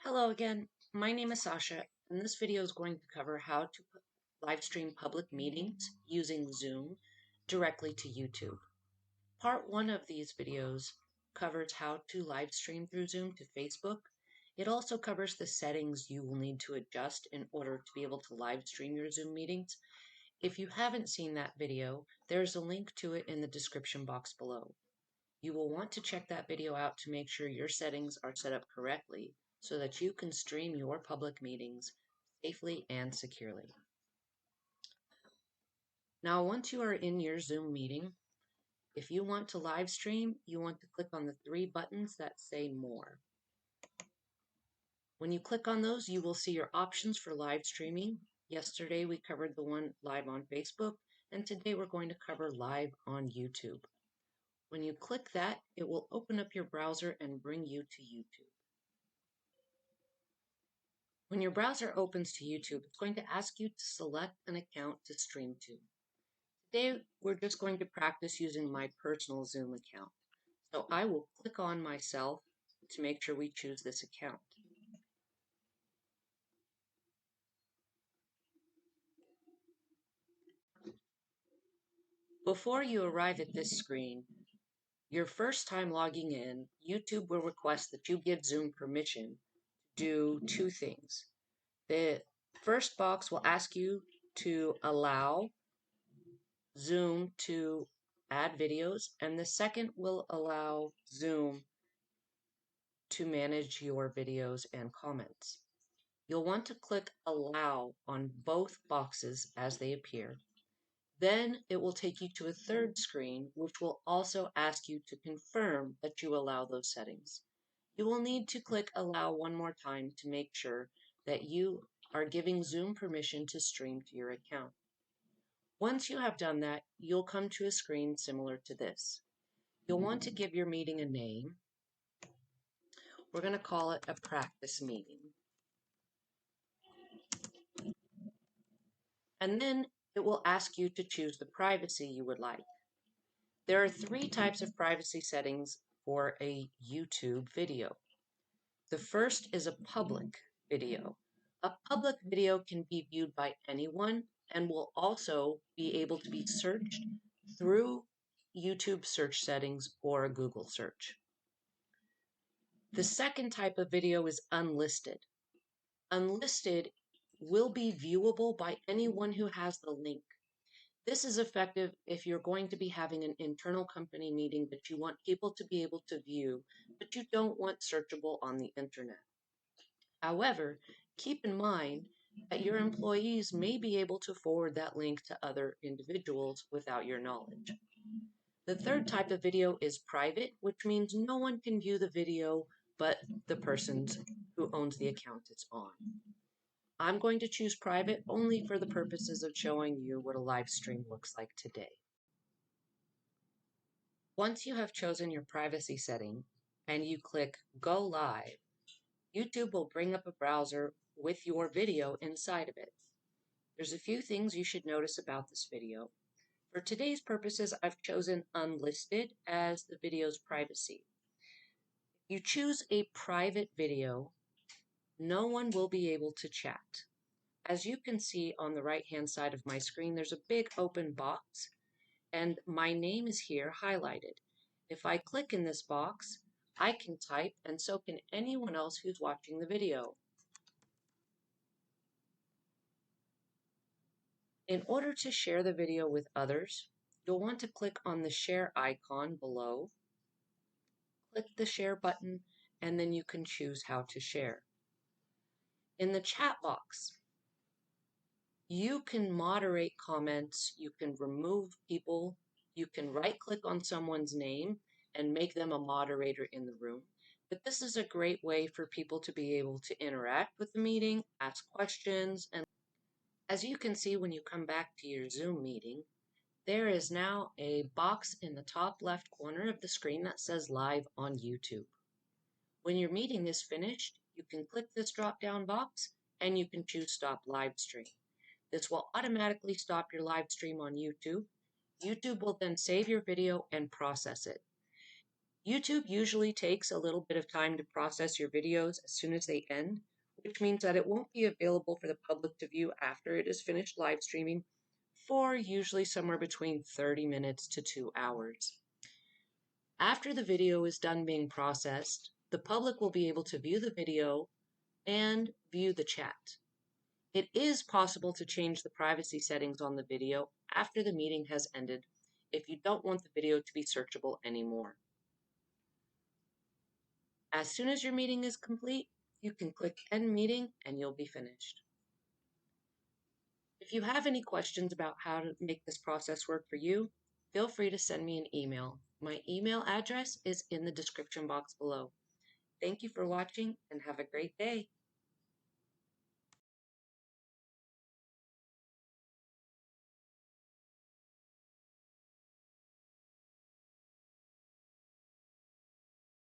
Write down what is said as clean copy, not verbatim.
Hello again, my name is Sasha, and this video is going to cover how to live stream public meetings using Zoom directly to YouTube. Part 1 of these videos covers how to live stream through Zoom to Facebook. It also covers the settings you will need to adjust in order to be able to live stream your Zoom meetings. If you haven't seen that video, there's a link to it in the description box below. You will want to check that video out to make sure your settings are set up correctly so that you can stream your public meetings safely and securely. Now, once you are in your Zoom meeting, if you want to live stream, you want to click on the 3 buttons that say More. When you click on those, you will see your options for live streaming. Yesterday, we covered the one live on Facebook, and today we're going to cover live on YouTube. When you click that, it will open up your browser and bring you to YouTube. When your browser opens to YouTube, it's going to ask you to select an account to stream to. Today, we're just going to practice using my personal Zoom account. So I will click on myself to make sure we choose this account. Before you arrive at this screen, your first time logging in, YouTube will request that you give Zoom permission to do 2 things. The first box will ask you to allow Zoom to add videos, and the second will allow Zoom to manage your videos and comments. You'll want to click Allow on both boxes as they appear. Then it will take you to a third screen, which will also ask you to confirm that you allow those settings. You will need to click Allow one more time to make sure that you are giving Zoom permission to stream to your account. Once you have done that, you'll come to a screen similar to this. You'll want to give your meeting a name. We're going to call it a practice meeting. And then it will ask you to choose the privacy you would like. There are 3 types of privacy settings for a YouTube video. The first is a public video. A public video can be viewed by anyone and will also be able to be searched through YouTube search settings or a Google search. The second type of video is unlisted. Unlisted will be viewable by anyone who has the link. This is effective if you're going to be having an internal company meeting that you want people to be able to view, but you don't want searchable on the internet. However, keep in mind that your employees may be able to forward that link to other individuals without your knowledge. The third type of video is private, which means no one can view the video but the person who owns the account it's on. I'm going to choose private only for the purposes of showing you what a live stream looks like today. Once you have chosen your privacy setting and you click Go Live, YouTube will bring up a browser with your video inside of it. There's a few things you should notice about this video. For today's purposes, I've chosen Unlisted as the video's privacy. If you choose a private video, no one will be able to chat. As you can see on the right-hand side of my screen, there's a big open box, and my name is here highlighted. If I click in this box, I can type, and so can anyone else who's watching the video. In order to share the video with others, you'll want to click on the share icon below, click the share button, and then you can choose how to share. In the chat box, you can moderate comments, you can remove people, you can right-click on someone's name and make them a moderator in the room. But this is a great way for people to be able to interact with the meeting, ask questions, and as you can see when you come back to your Zoom meeting, there is now a box in the top left corner of the screen that says Live on YouTube. When your meeting is finished, you can click this drop-down box and you can choose Stop Live Stream. This will automatically stop your live stream on YouTube. YouTube will then save your video and process it. YouTube usually takes a little bit of time to process your videos as soon as they end, which means that it won't be available for the public to view after it is finished live streaming for usually somewhere between 30 minutes to 2 hours. After the video is done being processed, the public will be able to view the video and view the chat. It is possible to change the privacy settings on the video after the meeting has ended if you don't want the video to be searchable anymore. As soon as your meeting is complete, you can click End Meeting and you'll be finished. If you have any questions about how to make this process work for you, feel free to send me an email. My email address is in the description box below. Thank you for watching and have a great day.